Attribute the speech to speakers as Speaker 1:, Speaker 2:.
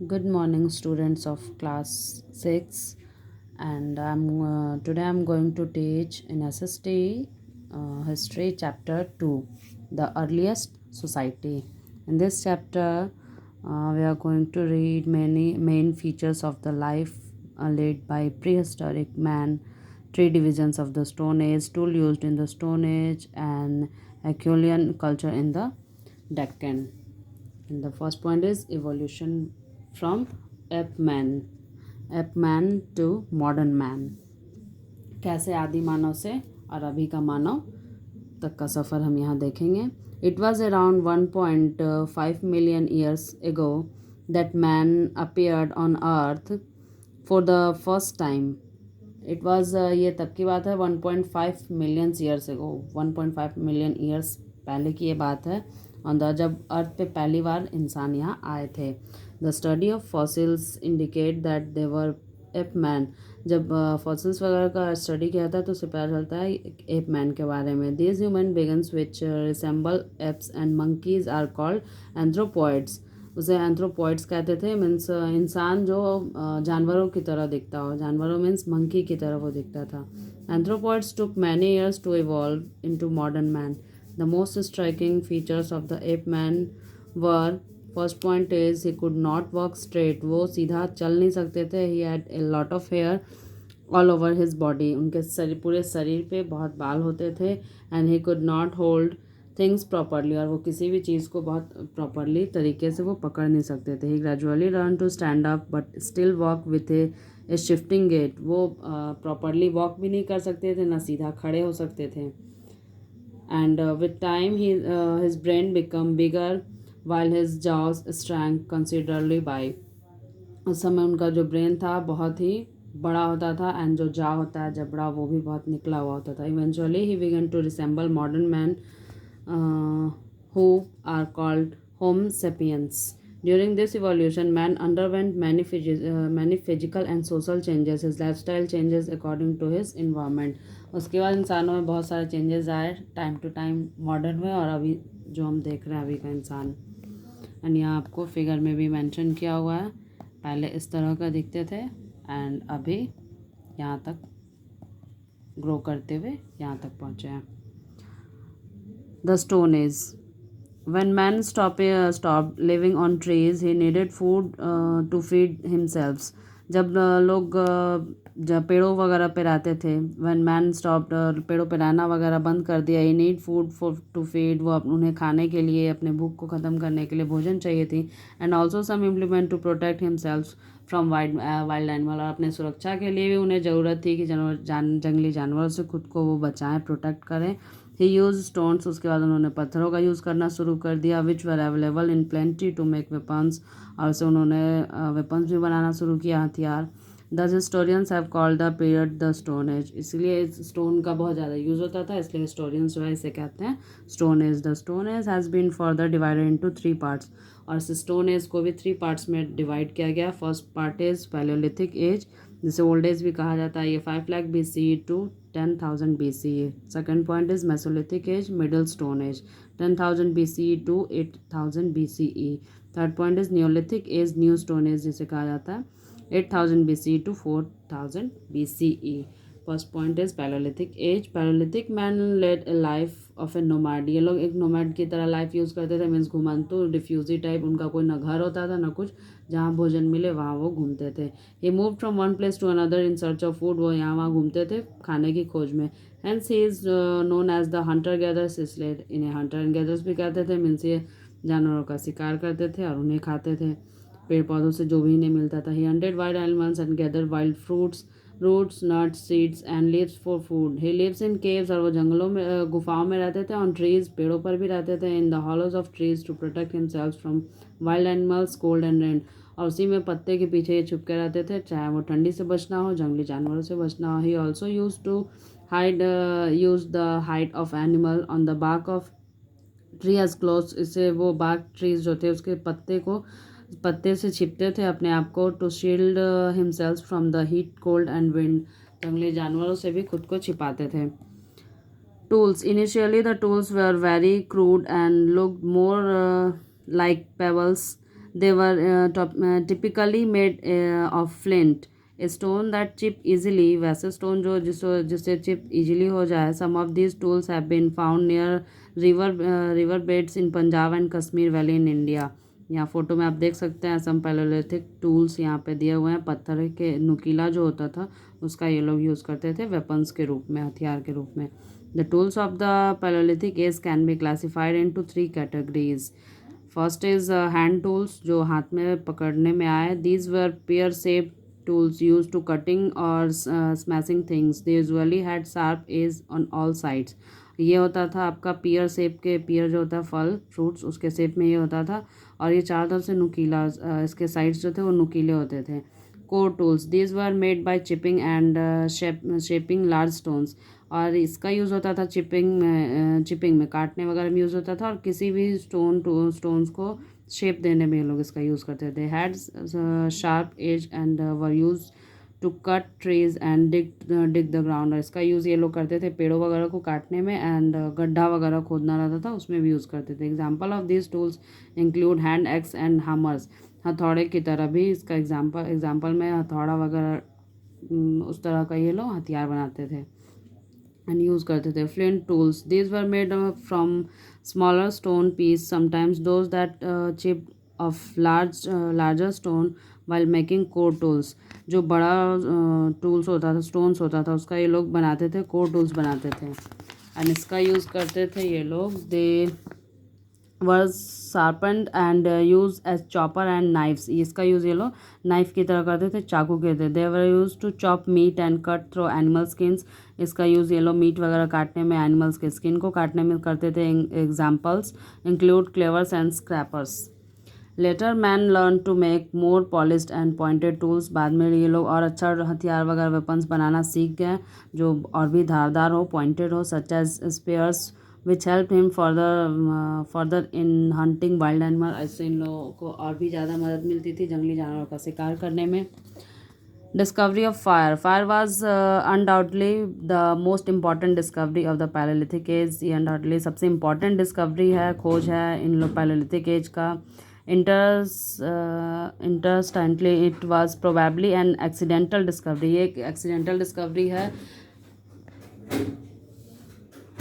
Speaker 1: Good morning, students of class 6. And today I'm going to teach in SST History Chapter 2, the earliest society. In this chapter, we are going to read many main features of the life led by prehistoric man, three divisions of the Stone Age, tool used in the Stone Age, and Acheulean culture in the Deccan. And the first point is evolution from ape man to modern man. कैसे आदि मानव से और अभी का मानव तक का सफ़र हम यहाँ देखेंगे. It was around 1.5 million years ago that man appeared on earth for the first time. It was ये तब की बात है 1.5 million years ago. 1.5 million years पहले की ये बात है जब अर्थ पे पहली बार इंसान यहाँ आए थे. The study of fossils indicate that they were ape man. जब फॉसिल्स वगैरह का स्टडी किया था तो उसे पता चलता है एप मैन के बारे में. These human beings which resemble apes and monkeys are called anthropoids. उसे एंथ्रोपॉइड्स कहते थे. मीन्स इंसान जो जानवरों की तरह दिखता हो. जानवरों मीन्स मंकी की तरह वो दिखता था. Anthropoids took many years to evolve into modern man. The most striking features of the ape man were, first point is he could not walk straight. वो सीधा चल नहीं सकते थे. He had a lot of hair all over his body. उनके पूरे शरीर पे बहुत बाल होते थे. And he could not hold things properly. और वो किसी भी चीज़ को बहुत properly तरीके से वो पकड़ नहीं सकते थे. He gradually learned to stand up but still walk with a shifting gait. वो properly walk भी नहीं कर सकते थे ना सीधा खड़े हो सकते थे. And with time his brain become bigger while his jaws shrank considerably by. उस समय उनका जो ब्रेन था बहुत ही बड़ा होता था एंड जो जा होता है जबड़ा वो भी बहुत निकला हुआ होता था. Eventually he began to resemble modern man who are called Homo sapiens. During this evolution, man underwent many physical and social changes. His lifestyle changes according to his environment. उसके बाद इंसानों में बहुत सारे चेंजेस आए टाइम टू टाइम मॉडर्न में और अभी जो हम देख रहे हैं अभी का इंसान. एंड यहाँ आपको फिगर में भी मेंशन किया हुआ है. पहले इस तरह का दिखते थे एंड अभी यहाँ तक ग्रो करते हुए यहाँ तक पहुँचे हैं. The stone as. When man stopped living on trees, he needed food to feed himself. जब लोग जब पेड़ों वगैरह पे रहते थे. When man stopped पेड़ों पे रहना वगैरह बंद कर दिया. He need food for to feed. वो उन्हें खाने के लिए अपने भूख को ख़त्म करने के लिए भोजन चाहिए थी. And also some implement to protect himself from wild animal. और अपने सुरक्षा के लिए भी उन्हें ज़रूरत थी कि जंगली जानवरों से खुद को वो बचाएं प्रोटेक्ट करें. ही यूज स्टोन्स. उसके बाद उन्होंने पत्थरों का यूज़ करना शुरू कर दिया. Which were available in plenty to make weapons. और से उन्होंने वेपन्स भी बनाना शुरू किया हथियार. दस historians have called the period the stone as. इसलिए इस स्टोन का बहुत ज़्यादा यूज़ होता था इसलिए हिस्टोरियंस जो है इसे कहते हैं stone age. The stone age has been further divided into 3 parts. और इस स्टोन एज को भी 3 पार्ट्स में डिवाइड किया गया. First part is palaeolithic age जिसे ओल्ड एज भी कहा जाता है. ये 5 lakh BCE to 10,000 BCE. Second point is mesolithic age middle stone age 10,000 BCE to 8,000 BCE. Third point is neolithic age new stone age जिसे कहा जाता है 8,000 BCE to 4,000 BCE. First point is palaeolithic age. Palaeolithic man led a life of a nomad. ये लोग एक nomad की तरह life use करते थे. मीन्स घुमंतु डिफ्यूजी टाइप. उनका कोई ना घर होता था ना कुछ. जहाँ भोजन मिले वहाँ वो घूमते थे. He move from one place to another in search of food. वो यहाँ वहाँ घूमते थे खाने की खोज में. Hence he is known as the hunter gathers. इसलिए इन्हें हंटर एंड गैदर्स भी कहते थे. मीन्स ये जानवरों का शिकार करते थे और उन्हें खाते थे पेड़ पौधों से जो भी इन्हें मिलता था. He hunted wild animals and gather wild fruits roots nuts seeds and leaves for food. He lives in caves. और वो जंगलों में गुफाओं में रहते थे. ऑन ट्रीज पेड़ों पर भी रहते थे. In the hollows of trees to protect himself from wild animals cold and rain. और उसी में पत्ते के पीछे ये छुप के रहते थे चाहे वो ठंडी से बचना हो जंगली जानवरों से बचना हो. He also use to hide use the hide of animal on the bark of tree as cloth. इससे वो बार्क ट्रीज जो थे उसके पत्ते से छिपते थे अपने आप को. To shield himself from the heat cold and wind. जंगली जानवरों से भी खुद को छिपाते थे. Tools. Initially, the tools were very crude and looked more like pebbles They were typically made of flint, a stone that chip easily. वैसे stone जो जिससे chip easily हो जाए. Some of these tools have been found near river beds in Punjab and Kashmir Valley in India. यहाँ photo में आप देख सकते हैं सम पैलोलिथिक टूल्स यहाँ पे दिए हुए हैं. पत्थर के नुकीला जो होता था उसका ये लोग यूज़ करते थे वेपन्स के रूप में, हथियार के रूप में. The tools of the palaeolithic age can be classified into 3 categories. First is hand tools, जो हाथ में पकड़ने में आए. These were pear shape tools used to cutting or smashing things. They usually had sharp edges on all sides. ये होता था आपका पियर शेप के, पियर जो होता है फल फ्रूट्स उसके शेप में ये होता था और ये चारों तरफ से नुकीला, इसके साइड्स जो थे वो नुकीले होते थे. Core tools, these were made by chipping and shaping large stones. और इसका यूज़ होता था चिपिंग में काटने वगैरह में यूज़ होता था और किसी भी स्टोन्स को शेप देने में ये लोग इसका यूज़ करते थे. Had sharp edge and were used to cut trees and dig the ground. और इसका यूज़ ये लोग करते थे पेड़ों वगैरह को काटने में एंड गड्ढा वगैरह खोदना रहता था उसमें भी यूज़ करते थे. Example of this tools include hand axe and hammers. हथौड़े की तरह भी इसका एग्जाम्पल में हथौड़ा वगैरह उस तरह का ये लोग हथियार बनाते थे एंड यूज़ करते थे. Flint tools, these were made from smaller stone piece, sometimes those that chipped off larger stone while making core tools. जो बड़ा टूल्स होता था, स्टोन्स होता था, उसका ये लोग बनाते थे, कोर टूल्स बनाते थे. एंड इसका यूज़ करते थे ये लोग. दे was sharpened and used as chopper and knives. इसका यूज़ ये लोग नाइफ की तरह करते थे, चाकू के थे. They were used to chop meat and cut through animal skins. इसका यूज़ ये लोग मीट वगैरह काटने में, एनिमल्स के स्किन को काटने में करते थे. Examples include cleavers and scrapers. Later man learn to make more polished and pointed tools. बाद में ये लोग और अच्छा हथियार वगैरह वेपन्स बनाना सीख गए जो और भी धारदार हो, पॉइंटेड हो, such as spears which helped him further in hunting wild animal. ऐसे इन लोगों को और भी ज़्यादा मदद मिलती थी जंगली जानवरों का शिकार करने में. Discovery of fire. Fire was undoubtedly the most important discovery of the Paleolithic age. ये undoubtedly सबसे important discovery है, खोज है इन लोग Paleolithic age का. Interestingly, it was probably an accidental discovery. ये एक accidental discovery है